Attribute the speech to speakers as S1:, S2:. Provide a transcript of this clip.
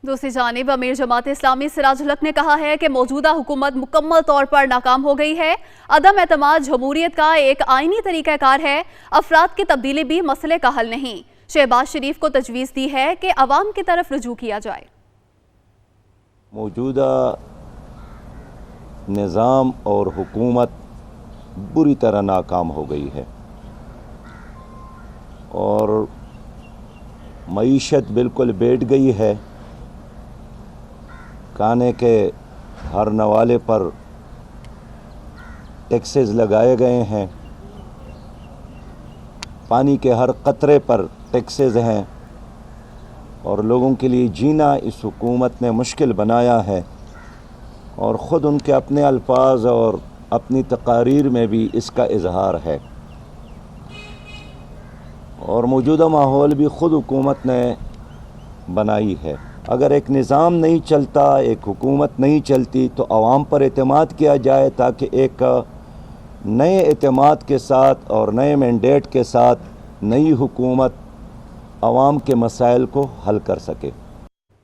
S1: دوسری جانب امیر جماعت اسلامی سراج الحق نے کہا ہے کہ موجودہ حکومت مکمل طور پر ناکام ہو گئی ہے۔ عدم اعتماد جمہوریت کا ایک آئینی طریقہ کار ہے، افراد کی تبدیلی بھی مسئلے کا حل نہیں۔ شہباز شریف کو تجویز دی ہے کہ عوام کی طرف رجوع کیا جائے۔
S2: موجودہ نظام اور حکومت بری طرح ناکام ہو گئی ہے اور معیشت بالکل بیٹھ گئی ہے۔ کھانے کے ہر نوالے پر ٹیکسز لگائے گئے ہیں، پانی کے ہر قطرے پر ٹیکسز ہیں اور لوگوں کے لیے جینا اس حکومت نے مشکل بنایا ہے، اور خود ان کے اپنے الفاظ اور اپنی تقاریر میں بھی اس کا اظہار ہے۔ اور موجودہ ماحول بھی خود حکومت نے بنائی ہے۔ اگر ایک نظام نہیں چلتا، ایک حکومت نہیں چلتی تو عوام پر اعتماد کیا جائے تاکہ ایک نئے اعتماد کے ساتھ اور نئے مینڈیٹ کے ساتھ نئی حکومت عوام کے مسائل کو حل کر سکے۔